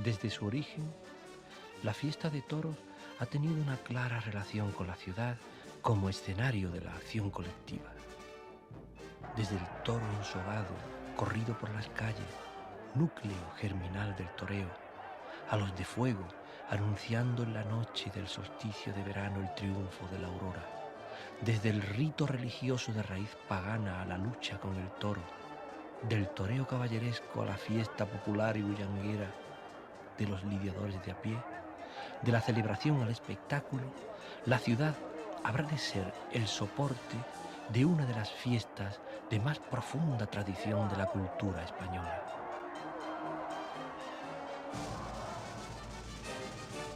Desde su origen, la fiesta de toros ha tenido una clara relación con la ciudad como escenario de la acción colectiva. Desde el toro ensogado, corrido por las calles, núcleo germinal del toreo, a los de fuego, anunciando en la noche del solsticio de verano el triunfo de la aurora. Desde el rito religioso de raíz pagana a la lucha con el toro, del toreo caballeresco a la fiesta popular y bullanguera de los lidiadores de a pie, de la celebración al espectáculo, la ciudad habrá de ser el soporte de una de las fiestas de más profunda tradición de la cultura española.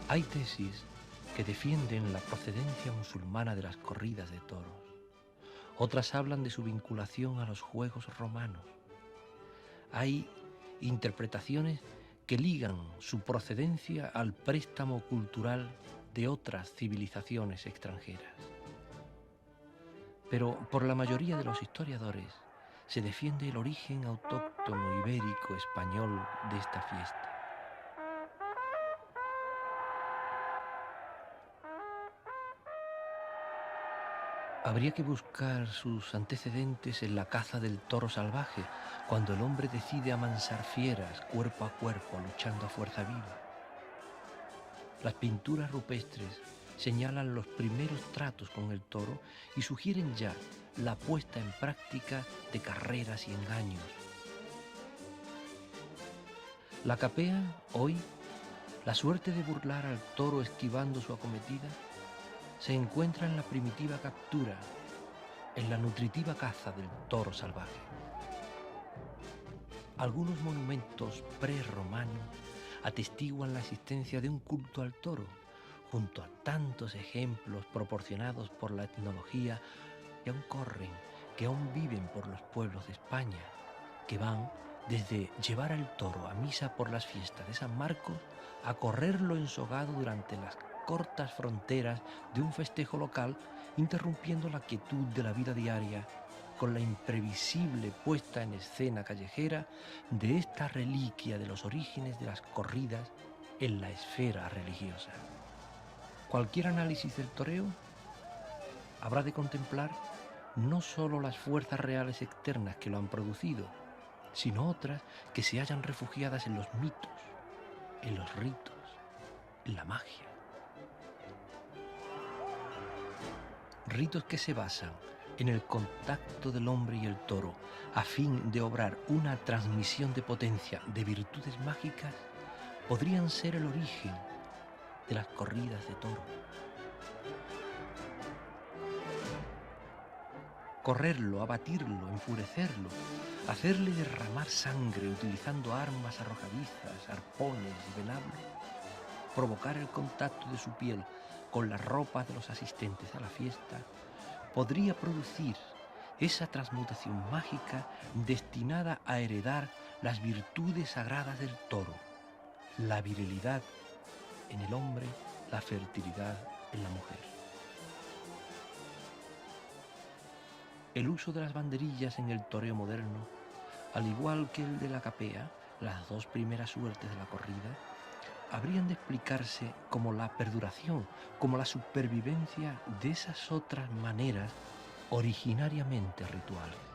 Hay tesis que defienden la procedencia musulmana de las corridas de toros. Otras hablan de su vinculación a los juegos romanos. Hay interpretaciones que ligan su procedencia al préstamo cultural de otras civilizaciones extranjeras. Pero por la mayoría de los historiadores se defiende el origen autóctono ibérico español de esta fiesta. Habría que buscar sus antecedentes en la caza del toro salvaje, cuando el hombre decide amansar fieras cuerpo a cuerpo, luchando a fuerza viva. Las pinturas rupestres señalan los primeros tratos con el toro y sugieren ya la puesta en práctica de carreras y engaños. La capea, hoy, la suerte de burlar al toro esquivando su acometida, se encuentra en la primitiva captura, en la nutritiva caza del toro salvaje. Algunos monumentos prerromanos atestiguan la existencia de un culto al toro, junto a tantos ejemplos proporcionados por la etnología que aún corren, que aún viven por los pueblos de España, que van desde llevar al toro a misa por las fiestas de San Marcos a correrlo ensogado durante las cortas fronteras de un festejo local, interrumpiendo la quietud de la vida diaria con la imprevisible puesta en escena callejera de esta reliquia de los orígenes de las corridas en la esfera religiosa. Cualquier análisis del toreo habrá de contemplar no solo las fuerzas reales externas que lo han producido, sino otras que se hallan refugiadas en los mitos, en los ritos, en la magia. Ritos que se basan en el contacto del hombre y el toro a fin de obrar una transmisión de potencia de virtudes mágicas, podrían ser el origen de las corridas de toro. Correrlo, abatirlo, enfurecerlo, hacerle derramar sangre utilizando armas arrojadizas, arpones y venablos, provocar el contacto de su piel con las ropas de los asistentes a la fiesta, podría producir esa transmutación mágica destinada a heredar las virtudes sagradas del toro, la virilidad en el hombre, la fertilidad en la mujer. El uso de las banderillas en el toreo moderno, al igual que el de la capea, las dos primeras suertes de la corrida, habrían de explicarse como la perduración, como la supervivencia de esas otras maneras originariamente rituales.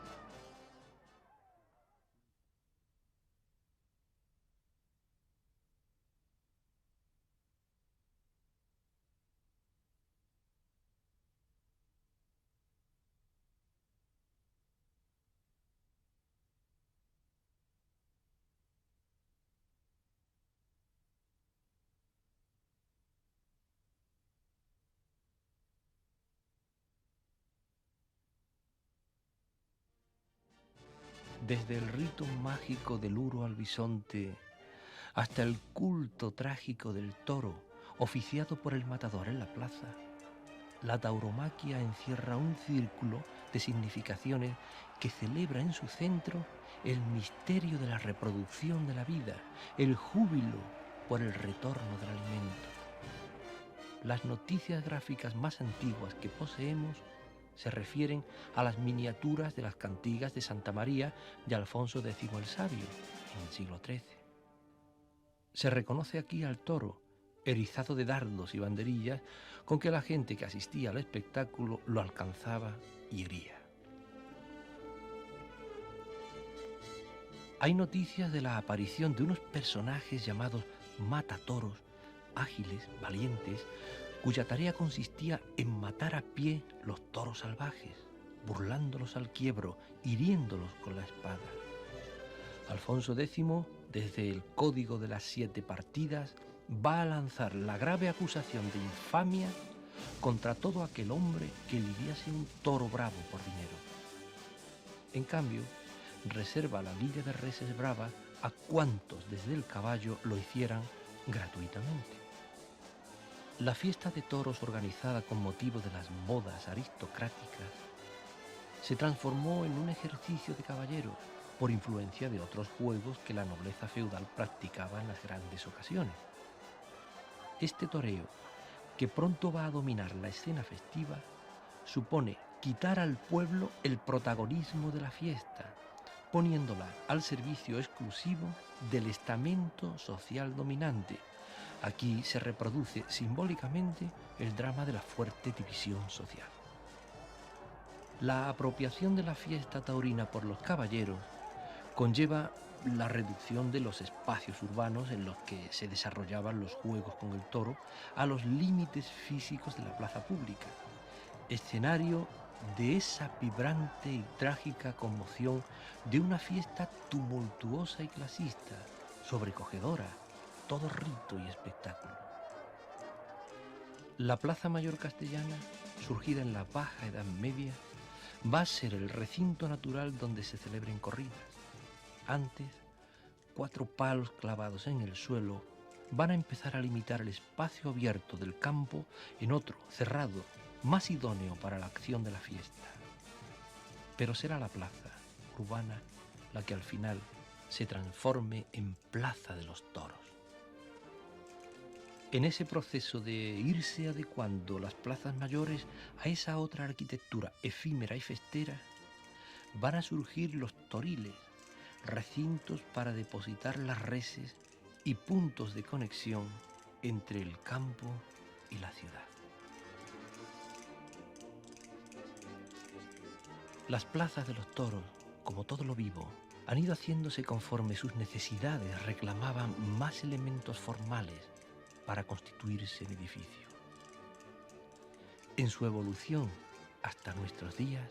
Desde el rito mágico del uro al bisonte hasta el culto trágico del toro, oficiado por el matador en la plaza, la tauromaquia encierra un círculo de significaciones que celebra en su centro el misterio de la reproducción de la vida, el júbilo por el retorno del alimento. Las noticias gráficas más antiguas que poseemos se refieren a las miniaturas de las cantigas de Santa María de Alfonso X el Sabio, en el siglo XIII. Se reconoce aquí al toro, erizado de dardos y banderillas, con que la gente que asistía al espectáculo lo alcanzaba y hería. Hay noticias de la aparición de unos personajes llamados matatoros, ágiles, valientes, cuya tarea consistía en matar a pie los toros salvajes, burlándolos al quiebro, hiriéndolos con la espada. Alfonso X, desde el Código de las 7 partidas, va a lanzar la grave acusación de infamia contra todo aquel hombre que lidiase un toro bravo por dinero. En cambio, reserva la lidia de reses bravas a cuantos desde el caballo lo hicieran gratuitamente. La fiesta de toros organizada con motivo de las bodas aristocráticas se transformó en un ejercicio de caballeros por influencia de otros juegos que la nobleza feudal practicaba en las grandes ocasiones. Este toreo, que pronto va a dominar la escena festiva, supone quitar al pueblo el protagonismo de la fiesta, poniéndola al servicio exclusivo del estamento social dominante. Aquí se reproduce simbólicamente el drama de la fuerte división social. La apropiación de la fiesta taurina por los caballeros conlleva la reducción de los espacios urbanos en los que se desarrollaban los juegos con el toro a los límites físicos de la plaza pública, escenario de esa vibrante y trágica conmoción de una fiesta tumultuosa y clasista, sobrecogedora, todo rito y espectáculo. La Plaza Mayor castellana, surgida en la Baja Edad Media, va a ser el recinto natural donde se celebren corridas. Antes, 4 palos clavados en el suelo van a empezar a limitar el espacio abierto del campo en otro, cerrado, más idóneo para la acción de la fiesta. Pero será la plaza urbana la que al final se transforme en Plaza de los Toros. En ese proceso de irse adecuando las plazas mayores a esa otra arquitectura efímera y festera, van a surgir los toriles, recintos para depositar las reses y puntos de conexión entre el campo y la ciudad. Las plazas de los toros, como todo lo vivo, han ido haciéndose conforme sus necesidades reclamaban más elementos formales para constituirse en edificio. En su evolución hasta nuestros días,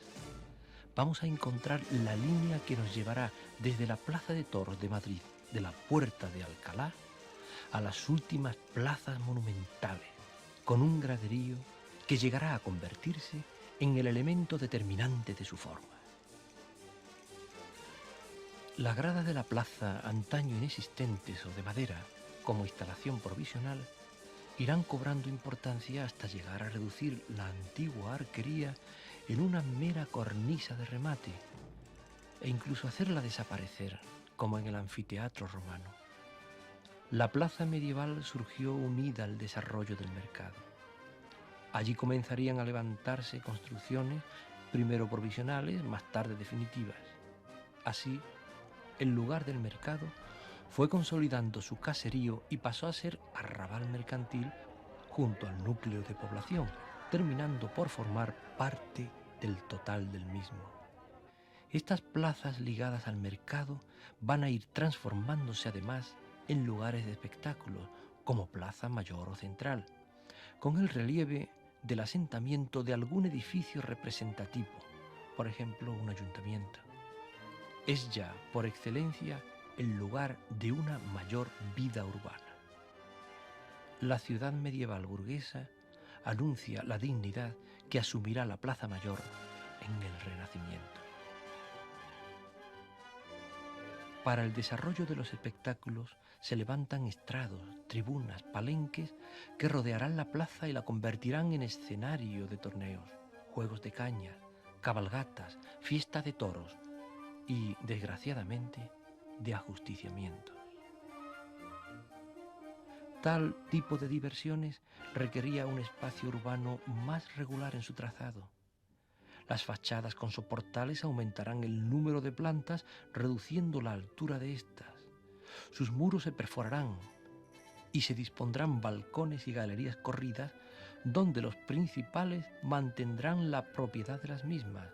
vamos a encontrar la línea que nos llevará desde la Plaza de Toros de Madrid, de la Puerta de Alcalá, a las últimas plazas monumentales, con un graderío que llegará a convertirse en el elemento determinante de su forma. Las gradas de la plaza, antaño inexistentes o de madera, como instalación provisional, irán cobrando importancia hasta llegar a reducir la antigua arquería en una mera cornisa de remate e incluso hacerla desaparecer, como en el anfiteatro romano. La plaza medieval surgió unida al desarrollo del mercado. Allí comenzarían a levantarse construcciones, primero provisionales, más tarde definitivas. Así, el lugar del mercado fue consolidando su caserío y pasó a ser arrabal mercantil junto al núcleo de población, terminando por formar parte del total del mismo. Estas plazas ligadas al mercado van a ir transformándose además en lugares de espectáculos, como Plaza Mayor o Central, con el relieve del asentamiento de algún edificio representativo, por ejemplo, un ayuntamiento. Es ya, por excelencia, el lugar de una mayor vida urbana. La ciudad medieval burguesa anuncia la dignidad que asumirá la Plaza Mayor en el Renacimiento. Para el desarrollo de los espectáculos se levantan estrados, tribunas, palenques que rodearán la plaza y la convertirán en escenario de torneos, juegos de cañas, cabalgatas, fiesta de toros y, desgraciadamente, de ajusticiamientos. Tal tipo de diversiones requería un espacio urbano más regular en su trazado. Las fachadas con soportales aumentarán el número de plantas, reduciendo la altura de estas. Sus muros se perforarán, y se dispondrán balcones y galerías corridas donde los principales mantendrán la propiedad de las mismas,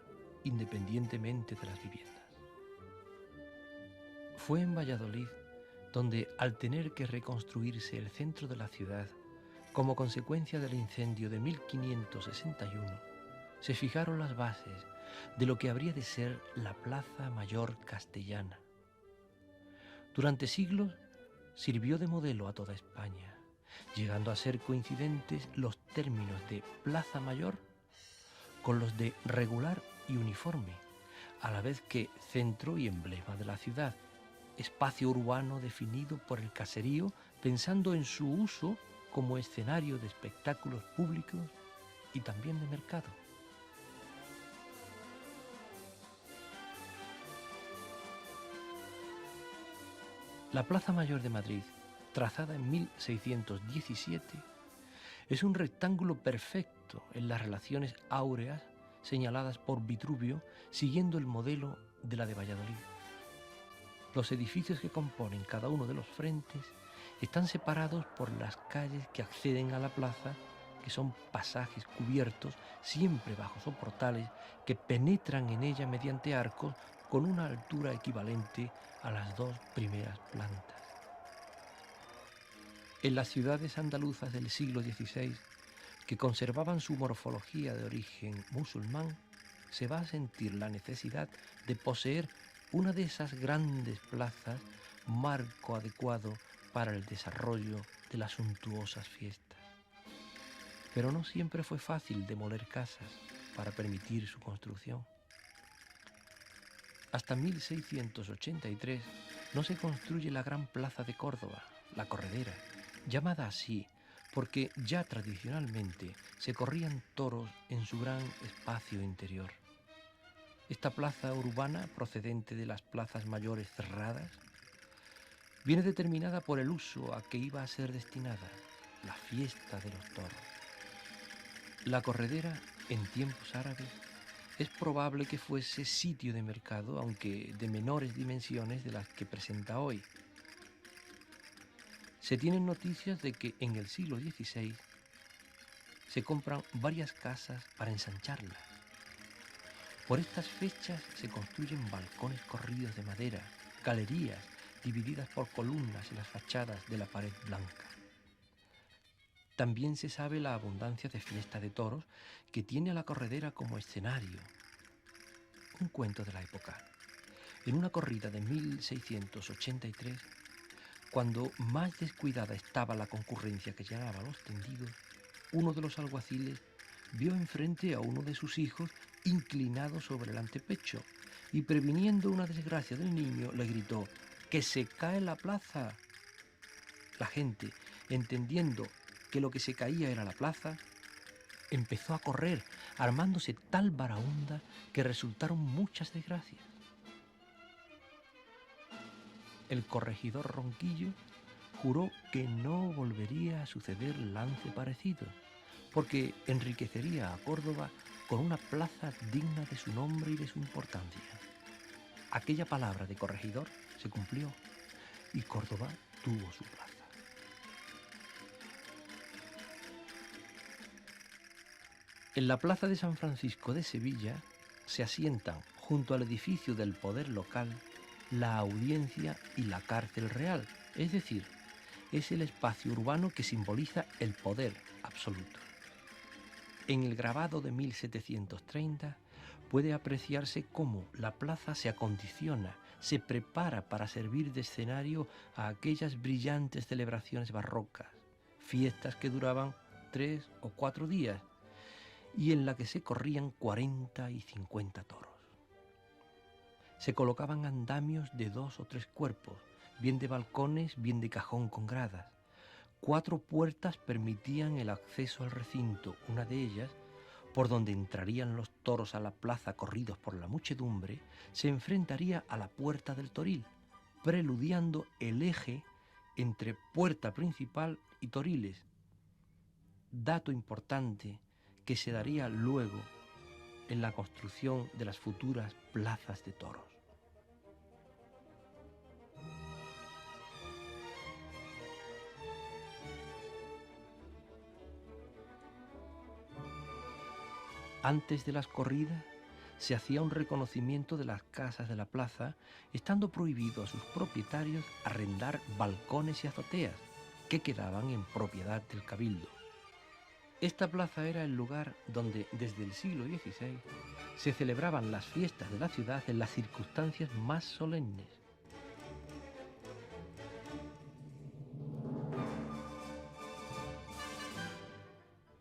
independientemente de las viviendas. Fue en Valladolid donde, al tener que reconstruirse el centro de la ciudad, como consecuencia del incendio de 1561, se fijaron las bases de lo que habría de ser la Plaza Mayor castellana. Durante siglos sirvió de modelo a toda España, llegando a ser coincidentes los términos de Plaza Mayor con los de regular y uniforme, a la vez que centro y emblema de la ciudad, espacio urbano definido por el caserío pensando en su uso como escenario de espectáculos públicos y también de mercado. La Plaza Mayor de Madrid, trazada en 1617, es un rectángulo perfecto en las relaciones áureas señaladas por Vitruvio, siguiendo el modelo de la de Valladolid. Los edificios que componen cada uno de los frentes están separados por las calles que acceden a la plaza, que son pasajes cubiertos, siempre bajo soportales, que penetran en ella mediante arcos con una altura equivalente a las dos primeras plantas. En las ciudades andaluzas del siglo XVI, que conservaban su morfología de origen musulmán, se va a sentir la necesidad de poseer una de esas grandes plazas, marco adecuado para el desarrollo de las suntuosas fiestas. Pero no siempre fue fácil demoler casas para permitir su construcción. Hasta 1683 no se construye la gran plaza de Córdoba, la Corredera, llamada así porque ya tradicionalmente se corrían toros en su gran espacio interior. Esta plaza urbana, procedente de las plazas mayores cerradas, viene determinada por el uso a que iba a ser destinada, la fiesta de los toros. La Corredera, en tiempos árabes, es probable que fuese sitio de mercado, aunque de menores dimensiones de las que presenta hoy. Se tienen noticias de que en el siglo XVI se compran varias casas para ensancharla. Por estas fechas se construyen balcones corridos de madera, galerías divididas por columnas en las fachadas de la pared blanca. También se sabe la abundancia de fiesta de toros que tiene a la Corredera como escenario. Un cuento de la época. En una corrida de 1683, cuando más descuidada estaba la concurrencia que llenaba los tendidos, uno de los alguaciles vio enfrente a uno de sus hijos inclinado sobre el antepecho y, previniendo una desgracia del niño, le gritó: ¡que se cae la plaza! La gente, entendiendo que lo que se caía era la plaza, empezó a correr, armándose tal baraúnda que resultaron muchas desgracias. El corregidor Ronquillo juró que no volvería a suceder lance parecido, porque enriquecería a Córdoba con una plaza digna de su nombre y de su importancia. Aquella palabra de corregidor se cumplió y Córdoba tuvo su plaza. En la plaza de San Francisco de Sevilla se asientan, junto al edificio del poder local, la audiencia y la cárcel real, es decir, es el espacio urbano que simboliza el poder absoluto. En el grabado de 1730 puede apreciarse cómo la plaza se acondiciona, se prepara para servir de escenario a aquellas brillantes celebraciones barrocas, fiestas que duraban 3 o 4 días y en la que se corrían 40 y 50 toros. Se colocaban andamios de 2 o 3 cuerpos, bien de balcones, bien de cajón con gradas. 4 puertas permitían el acceso al recinto, una de ellas, por donde entrarían los toros a la plaza corridos por la muchedumbre, se enfrentaría a la puerta del toril, preludiando el eje entre puerta principal y toriles. Dato importante que se daría luego en la construcción de las futuras plazas de toros. Antes de las corridas se hacía un reconocimiento de las casas de la plaza, estando prohibido a sus propietarios arrendar balcones y azoteas, que quedaban en propiedad del cabildo. Esta plaza era el lugar donde, desde el siglo XVI, se celebraban las fiestas de la ciudad en las circunstancias más solemnes.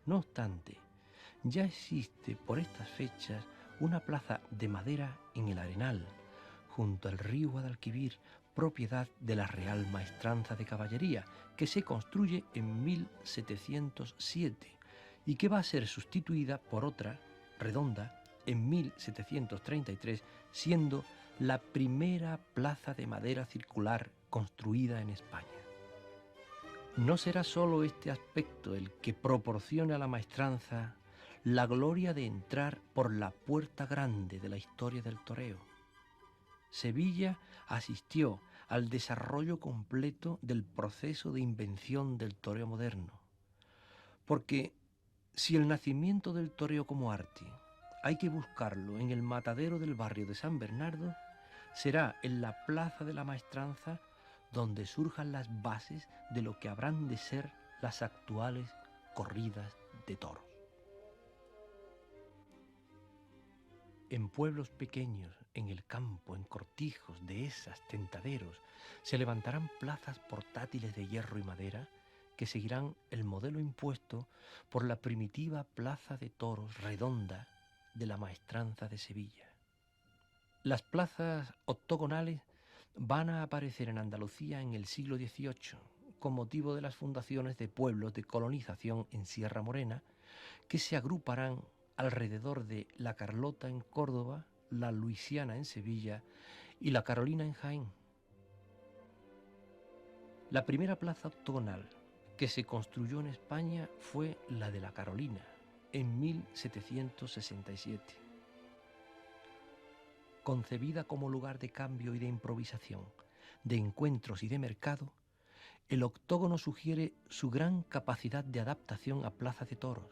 No obstante, ya existe por estas fechas una plaza de madera en el Arenal, junto al río Guadalquivir, propiedad de la Real Maestranza de Caballería, que se construye en 1707 y que va a ser sustituida por otra, redonda, en 1733, siendo la primera plaza de madera circular construida en España. No será solo este aspecto el que proporcione a la maestranza la gloria de entrar por la puerta grande de la historia del toreo. Sevilla asistió al desarrollo completo del proceso de invención del toreo moderno, porque si el nacimiento del toreo como arte hay que buscarlo en el matadero del barrio de San Bernardo, será en la plaza de la Maestranza donde surjan las bases de lo que habrán de ser las actuales corridas de toros. En pueblos pequeños, en el campo, en cortijos, dehesas, tentaderos, se levantarán plazas portátiles de hierro y madera que seguirán el modelo impuesto por la primitiva plaza de toros redonda de la Maestranza de Sevilla. Las plazas octogonales van a aparecer en Andalucía en el siglo XVIII, con motivo de las fundaciones de pueblos de colonización en Sierra Morena, que se agruparán alrededor de la Carlota en Córdoba, la Luisiana en Sevilla y la Carolina en Jaén. La primera plaza octogonal que se construyó en España fue la de la Carolina, en 1767. Concebida como lugar de cambio y de improvisación, de encuentros y de mercado, el octógono sugiere su gran capacidad de adaptación a plaza de toros.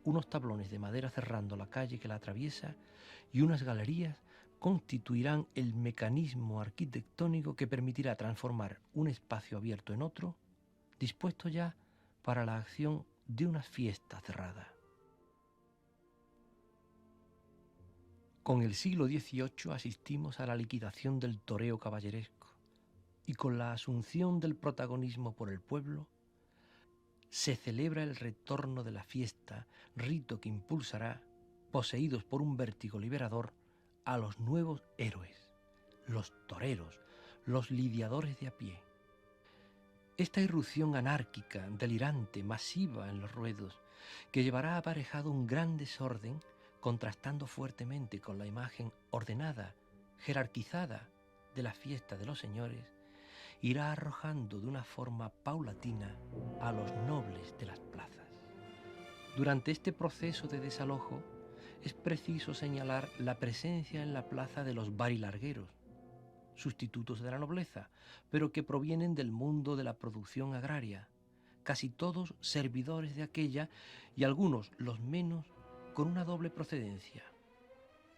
Unos tablones de madera cerrando la calle que la atraviesa y unas galerías constituirán el mecanismo arquitectónico que permitirá transformar un espacio abierto en otro, dispuesto ya para la acción de una fiesta cerrada. Con el siglo XVIII asistimos a la liquidación del toreo caballeresco y con la asunción del protagonismo por el pueblo, se celebra el retorno de la fiesta, rito que impulsará, poseídos por un vértigo liberador, a los nuevos héroes, los toreros, los lidiadores de a pie. Esta irrupción anárquica, delirante, masiva en los ruedos, que llevará aparejado un gran desorden, contrastando fuertemente con la imagen ordenada, jerarquizada de la fiesta de los señores, irá arrojando de una forma paulatina a los nobles de las plazas. Durante este proceso de desalojo es preciso señalar la presencia en la plaza de los barilargueros, sustitutos de la nobleza, pero que provienen del mundo de la producción agraria, casi todos servidores de aquella y algunos, los menos, con una doble procedencia: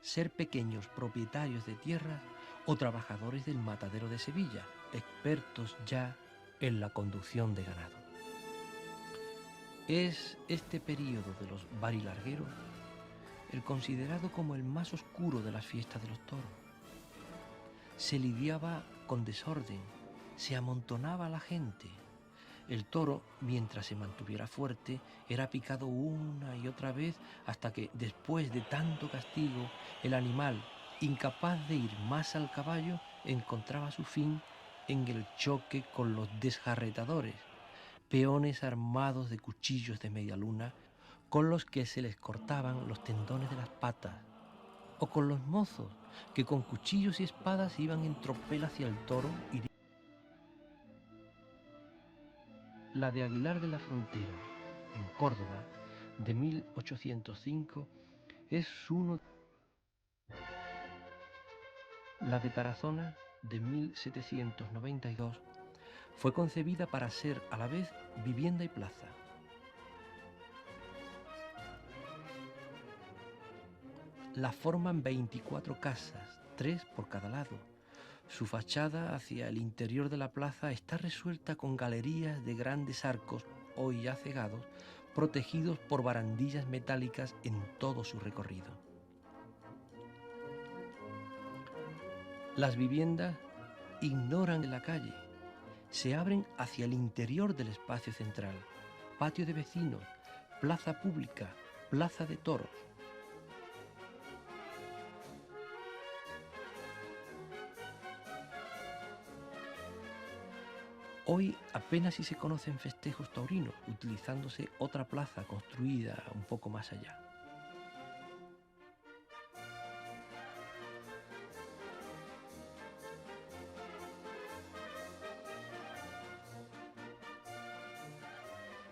ser pequeños propietarios de tierras o trabajadores del matadero de Sevilla, expertos ya en la conducción de ganado. Es este período de los barilargueros el considerado como el más oscuro de las fiestas de los toros. Se lidiaba con desorden, se amontonaba la gente. El toro, mientras se mantuviera fuerte, era picado una y otra vez hasta que, después de tanto castigo, el animal, incapaz de ir más al caballo, encontraba su fin en el choque con los desjarretadores, peones armados de cuchillos de media luna, con los que se les cortaban los tendones de las patas, o con los mozos, que con cuchillos y espadas iban en tropel hacia el toro y la de Aguilar de la Frontera, en Córdoba, de 1805, es uno. La de Tarazona, de 1792, fue concebida para ser a la vez vivienda y plaza. La forman 24 casas, 3 por cada lado. Su fachada hacia el interior de la plaza está resuelta con galerías de grandes arcos, hoy ya cegados, protegidos por barandillas metálicas en todo su recorrido. Las viviendas ignoran la calle, se abren hacia el interior del espacio central, patio de vecinos, plaza pública, plaza de toros. Hoy apenas si se conocen festejos taurinos, utilizándose otra plaza construida un poco más allá.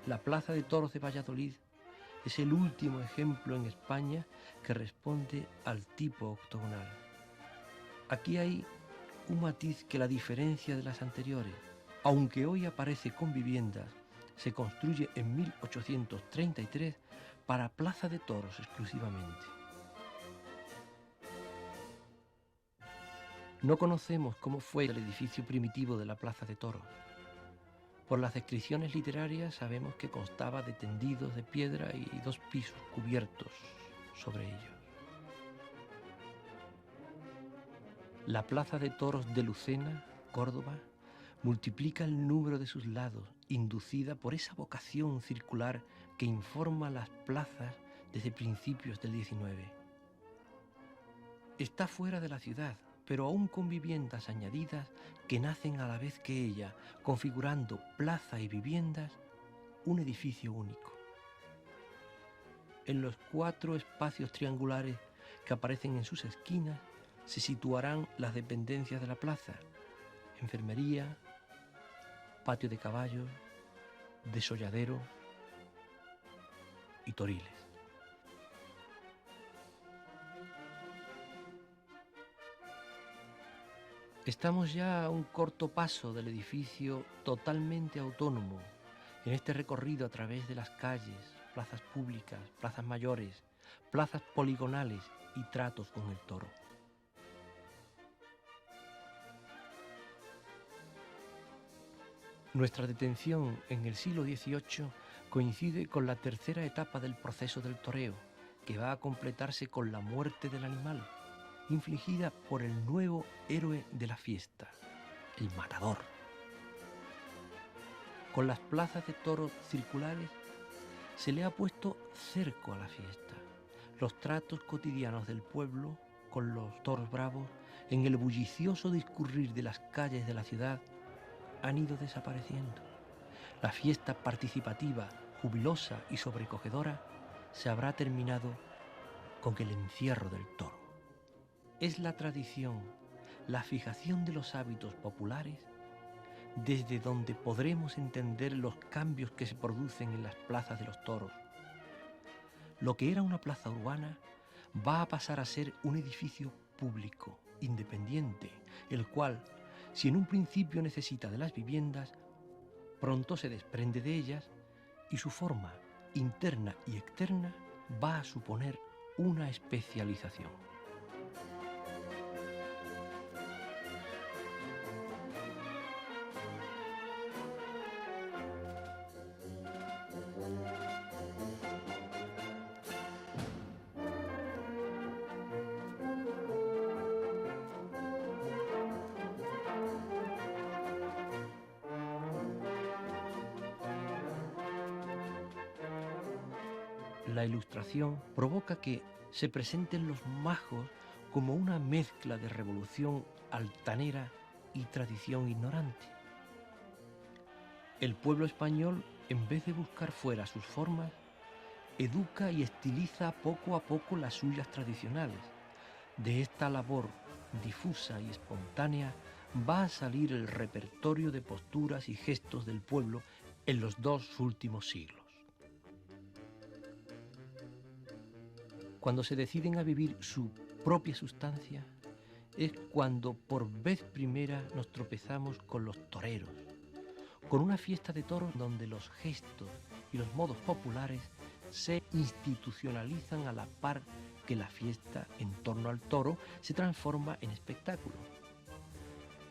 La Plaza de Toros de Valladolid es el último ejemplo en España que responde al tipo octogonal. Aquí hay un matiz que la diferencia de las anteriores. Aunque hoy aparece con viviendas, se construye en 1833 para Plaza de Toros exclusivamente. No conocemos cómo fue el edificio primitivo de la Plaza de Toros. Por las descripciones literarias sabemos que constaba de tendidos de piedra y 2 pisos cubiertos sobre ellos. La Plaza de Toros de Lucena, Córdoba, multiplica el número de sus lados, inducida por esa vocación circular que informa las plazas desde principios del XIX. Está fuera de la ciudad, pero aún con viviendas añadidas que nacen a la vez que ella, configurando plaza y viviendas, un edificio único. En los 4 espacios triangulares que aparecen en sus esquinas se situarán las dependencias de la plaza: enfermería, patio de caballos, desolladero y toriles. Estamos ya a un corto paso del edificio totalmente autónomo en este recorrido a través de las calles, plazas públicas, plazas mayores, plazas poligonales y tratos con el toro. Nuestra detención en el siglo XVIII coincide con la tercera etapa del proceso del toreo, que va a completarse con la muerte del animal, infligida por el nuevo héroe de la fiesta, el matador. Con las plazas de toros circulares se le ha puesto cerco a la fiesta. Los tratos cotidianos del pueblo con los toros bravos, en el bullicioso discurrir de las calles de la ciudad, han ido desapareciendo. La fiesta participativa, jubilosa y sobrecogedora se habrá terminado con el encierro del toro. Es la tradición, la fijación de los hábitos populares, desde donde podremos entender los cambios que se producen en las plazas de los toros. Lo que era una plaza urbana va a pasar a ser un edificio público, independiente, el cual, si en un principio necesita de las viviendas, pronto se desprende de ellas y su forma interna y externa va a suponer una especialización. La Ilustración provoca que se presenten los majos como una mezcla de revolución altanera y tradición ignorante. El pueblo español, en vez de buscar fuera sus formas, educa y estiliza poco a poco las suyas tradicionales. De esta labor difusa y espontánea va a salir el repertorio de posturas y gestos del pueblo en los 2 últimos siglos. Cuando se deciden a vivir su propia sustancia, es cuando por vez primera nos tropezamos con los toreros, con una fiesta de toros donde los gestos y los modos populares se institucionalizan a la par que la fiesta en torno al toro se transforma en espectáculo.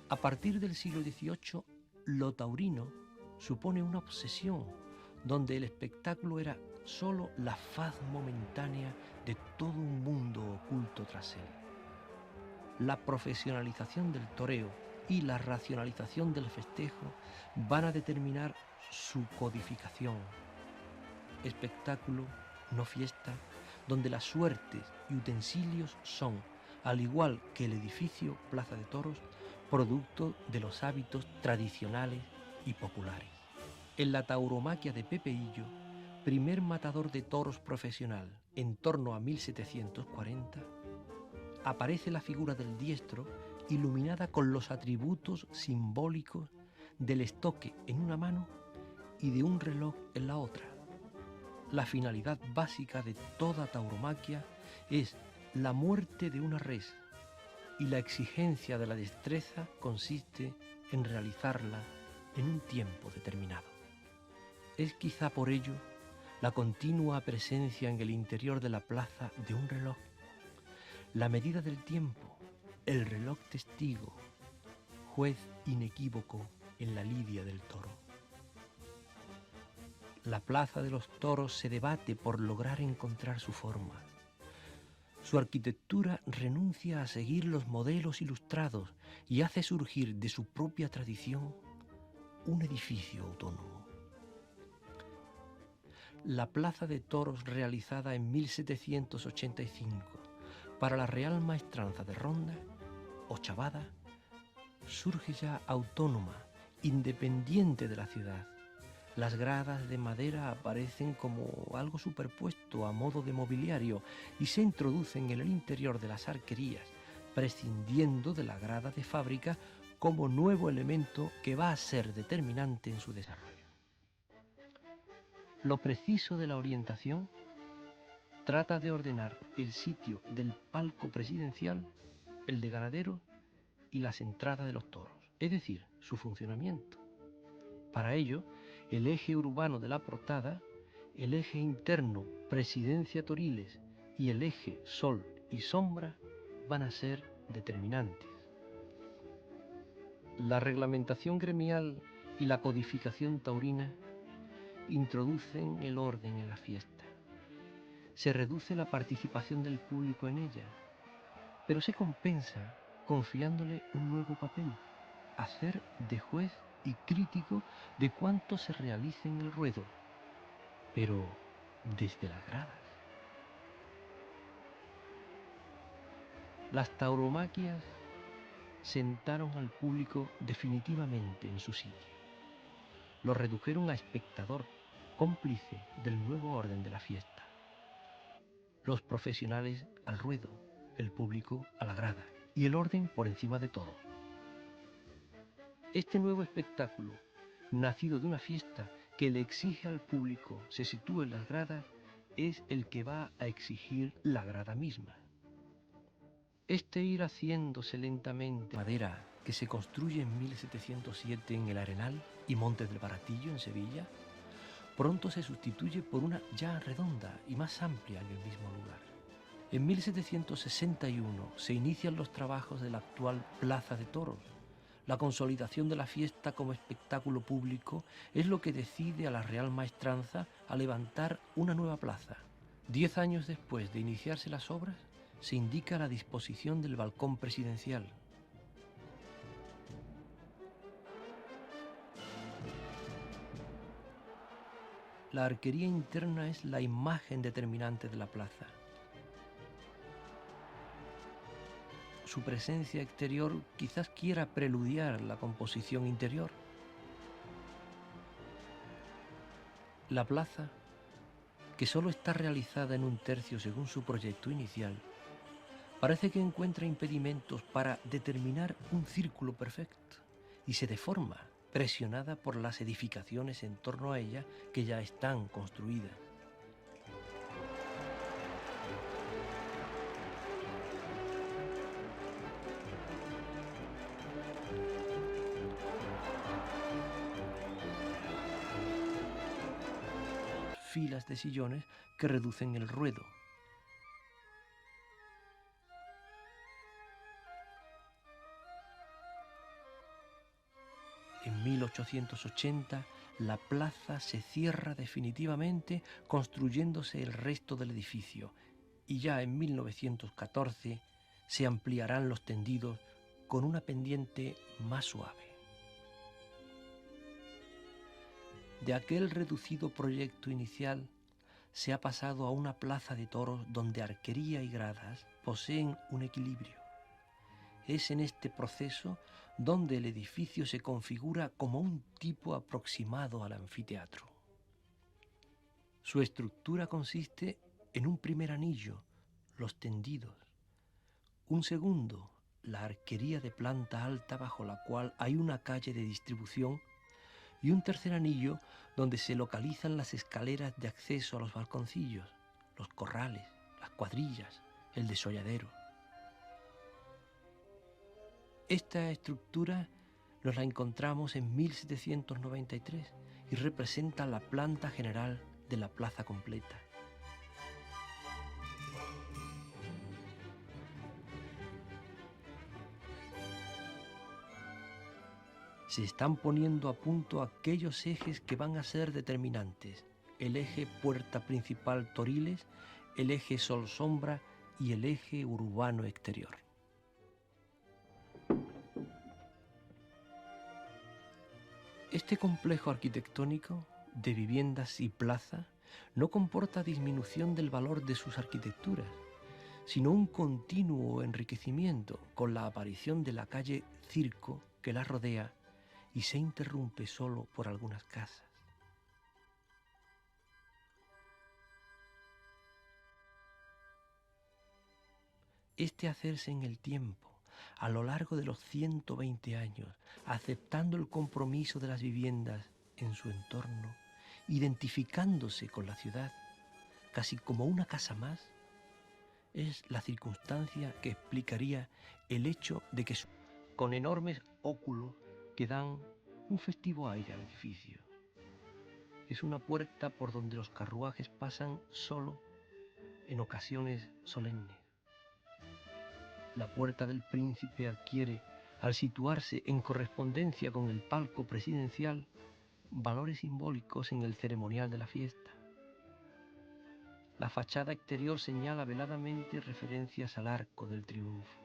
A partir del siglo XVIII, lo taurino supone una obsesión, donde el espectáculo era sólo la faz momentánea de todo un mundo oculto tras él. La profesionalización del toreo y la racionalización del festejo van a determinar su codificación. Espectáculo, no fiesta, donde las suertes y utensilios son, al igual que el edificio Plaza de Toros, producto de los hábitos tradicionales y populares. En la tauromaquia de Pepe Hillo, primer matador de toros profesional en torno a 1740, aparece la figura del diestro iluminada con los atributos simbólicos del estoque en una mano y de un reloj en la otra. La finalidad básica de toda tauromaquia es la muerte de una res, y la exigencia de la destreza consiste en realizarla en un tiempo determinado. Es quizá por ello la continua presencia en el interior de la plaza de un reloj, la medida del tiempo, el reloj testigo, juez inequívoco en la lidia del toro. La plaza de los toros se debate por lograr encontrar su forma. Su arquitectura renuncia a seguir los modelos ilustrados y hace surgir de su propia tradición un edificio autónomo. La plaza de toros realizada en 1785 para la Real Maestranza de Ronda o Chavada surge ya autónoma, independiente de la ciudad. Las gradas de madera aparecen como algo superpuesto a modo de mobiliario y se introducen en el interior de las arquerías, prescindiendo de la grada de fábrica como nuevo elemento que va a ser determinante en su desarrollo. Lo preciso de la orientación trata de ordenar el sitio del palco presidencial, el de ganaderos y las entradas de los toros, es decir, su funcionamiento. Para ello, el eje urbano de la portada, el eje interno Presidencia Toriles y el eje Sol y Sombra van a ser determinantes. La reglamentación gremial y la codificación taurina introducen el orden en la fiesta. Se reduce la participación del público en ella, pero se compensa confiándole un nuevo papel: hacer de juez y crítico de cuanto se realice en el ruedo, pero desde las gradas. Las tauromaquias sentaron al público definitivamente en su sitio. Lo redujeron a espectador, cómplice del nuevo orden de la fiesta. Los profesionales al ruedo, el público a la grada, y el orden por encima de todo. Este nuevo espectáculo, nacido de una fiesta que le exige al público se sitúe en las gradas, es el que va a exigir la grada misma. Este ir haciéndose lentamente madera que se construye en 1707 en el Arenal y Montes del Baratillo en Sevilla, pronto se sustituye por una ya redonda y más amplia en el mismo lugar. En 1761 se inician los trabajos de la actual Plaza de Toros. La consolidación de la fiesta como espectáculo público es lo que decide a la Real Maestranza a levantar una nueva plaza. 10 años después de iniciarse las obras, se indica la disposición del balcón presidencial. La arquería interna es la imagen determinante de la plaza. Su presencia exterior quizás quiera preludiar la composición interior. La plaza, que solo está realizada en un tercio según su proyecto inicial, parece que encuentra impedimentos para determinar un círculo perfecto y se deforma, presionada por las edificaciones en torno a ella que ya están construidas. Filas de sillones que reducen el ruedo. 1880, la plaza se cierra definitivamente, construyéndose el resto del edificio, y ya en 1914 se ampliarán los tendidos con una pendiente más suave. De aquel reducido proyecto inicial se ha pasado a una plaza de toros donde arquería y gradas poseen un equilibrio. Es en este proceso donde el edificio se configura como un tipo aproximado al anfiteatro. Su estructura consiste en un primer anillo, los tendidos, un segundo, la arquería de planta alta bajo la cual hay una calle de distribución, y un tercer anillo donde se localizan las escaleras de acceso a los balconcillos, los corrales, las cuadrillas, el desolladero. Esta estructura nos la encontramos en 1793 y representa la planta general de la plaza completa. Se están poniendo a punto aquellos ejes que van a ser determinantes: el eje puerta principal Toriles, el eje sol-sombra y el eje urbano exterior. Este complejo arquitectónico de viviendas y plaza no comporta disminución del valor de sus arquitecturas, sino un continuo enriquecimiento con la aparición de la calle Circo que la rodea y se interrumpe solo por algunas casas. Este hacerse en el tiempo, a lo largo de los 120 años, aceptando el compromiso de las viviendas en su entorno, identificándose con la ciudad, casi como una casa más, es la circunstancia que explicaría el hecho de que con enormes óculos que dan un festivo aire al edificio. Es una puerta por donde los carruajes pasan solo en ocasiones solemnes. La puerta del Príncipe adquiere, al situarse en correspondencia con el palco presidencial, valores simbólicos en el ceremonial de la fiesta. La fachada exterior señala veladamente referencias al Arco del Triunfo.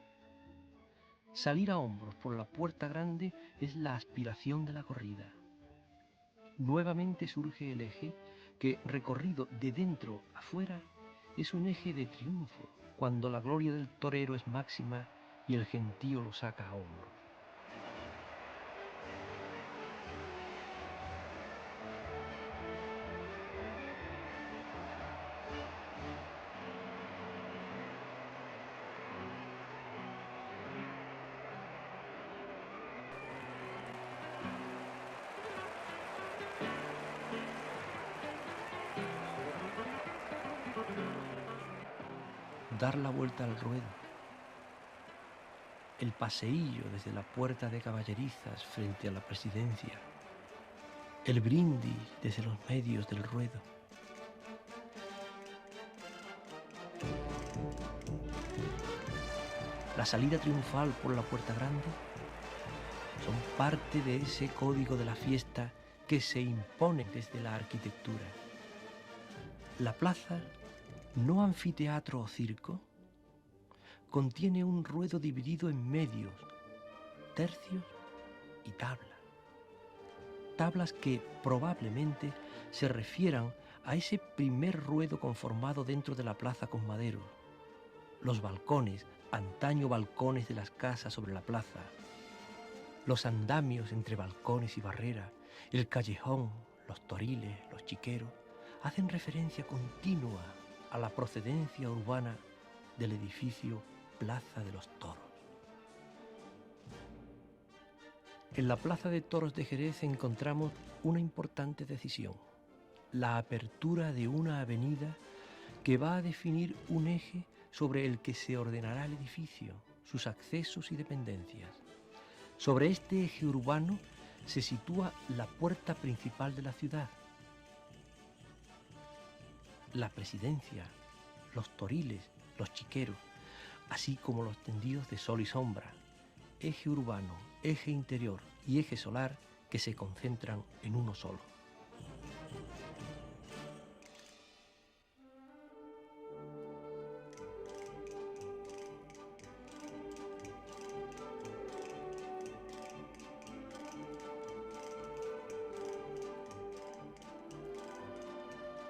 Salir a hombros por la puerta grande es la aspiración de la corrida. Nuevamente surge el eje que, recorrido de dentro a fuera, es un eje de triunfo, cuando la gloria del torero es máxima y el gentío lo saca a hombros. Dar la vuelta al ruedo. El paseillo desde la puerta de caballerizas frente a la presidencia. El brindis desde los medios del ruedo. La salida triunfal por la puerta grande son parte de ese código de la fiesta que se impone desde la arquitectura. La plaza, no anfiteatro o circo, contiene un ruedo dividido en medios, tercios y tablas. Tablas que probablemente se refieran a ese primer ruedo conformado dentro de la plaza con maderos. Los balcones, antaño balcones de las casas sobre la plaza, los andamios entre balcones y barrera, el callejón, los toriles, los chiqueros, hacen referencia continua a la procedencia urbana del edificio Plaza de los Toros. En la Plaza de Toros de Jerez encontramos una importante decisión: la apertura de una avenida que va a definir un eje sobre el que se ordenará el edificio, sus accesos y dependencias. Sobre este eje urbano se sitúa la puerta principal de la ciudad, la presidencia, los toriles, los chiqueros, así como los tendidos de sol y sombra, eje urbano, eje interior y eje solar que se concentran en uno solo.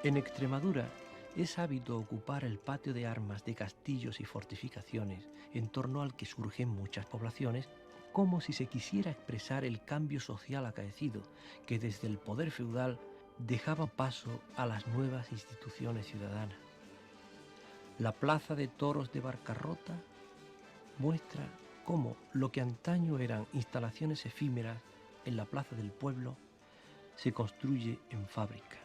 En Extremadura es hábito ocupar el patio de armas de castillos y fortificaciones en torno al que surgen muchas poblaciones, como si se quisiera expresar el cambio social acaecido que desde el poder feudal dejaba paso a las nuevas instituciones ciudadanas. La plaza de toros de Barcarrota muestra cómo lo que antaño eran instalaciones efímeras en la plaza del pueblo se construye en fábrica.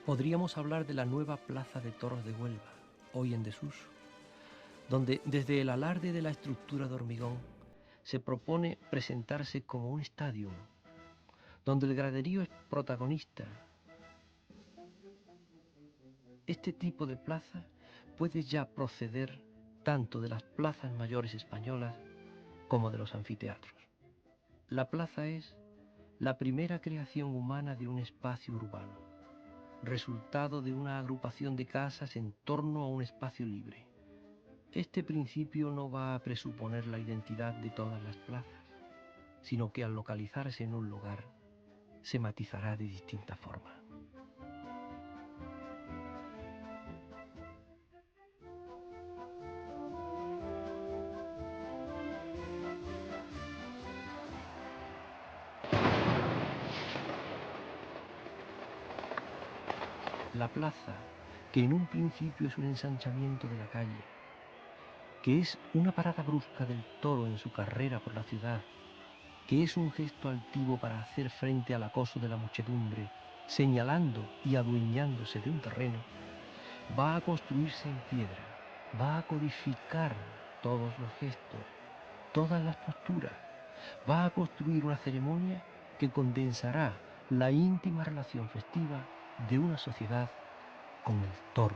Podríamos hablar de la nueva plaza de toros de Huelva, hoy en desuso, donde desde el alarde de la estructura de hormigón se propone presentarse como un estadio, donde el graderío es protagonista. Este tipo de plaza puede ya proceder tanto de las plazas mayores españolas como de los anfiteatros. La plaza es la primera creación humana de un espacio urbano, resultado de una agrupación de casas en torno a un espacio libre. Este principio no va a presuponer la identidad de todas las plazas, sino que al localizarse en un lugar, se matizará de distinta forma. La plaza, que en un principio es un ensanchamiento de la calle, que es una parada brusca del toro en su carrera por la ciudad, que es un gesto altivo para hacer frente al acoso de la muchedumbre, señalando y adueñándose de un terreno, va a construirse en piedra, va a codificar todos los gestos, todas las posturas, va a construir una ceremonia que condensará la íntima relación festiva de una sociedad con el toro.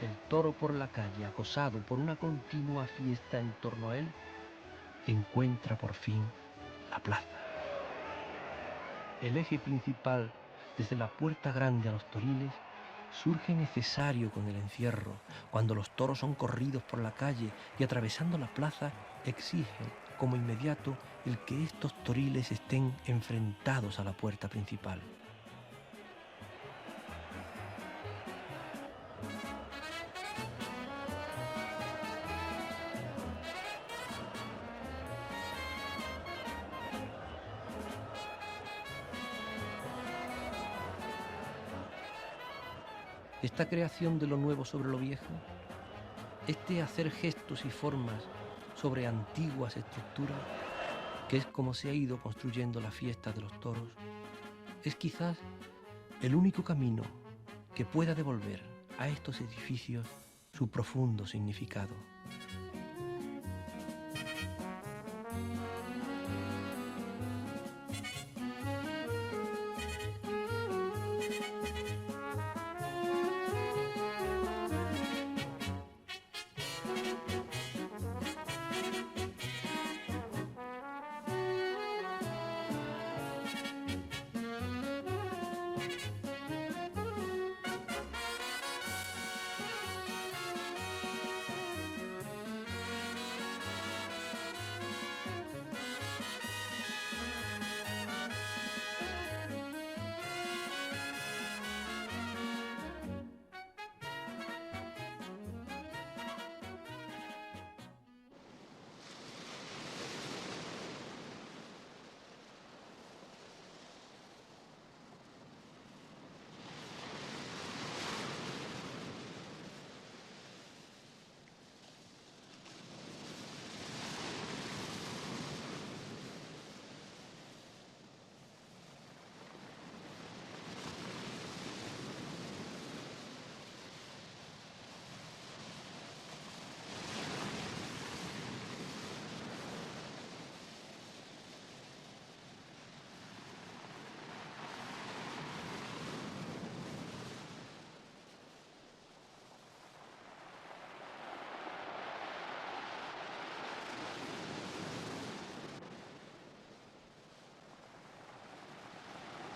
El toro por la calle, acosado por una continua fiesta en torno a él, encuentra por fin la plaza. El eje principal, desde la puerta grande a los toriles, surge necesario con el encierro, cuando los toros son corridos por la calle y atravesando la plaza exigen como inmediato el que estos toriles estén enfrentados a la puerta principal. Esta creación de lo nuevo sobre lo viejo, este hacer gestos y formas sobre antiguas estructuras, que es como se ha ido construyendo la fiesta de los toros, es quizás el único camino que pueda devolver a estos edificios su profundo significado.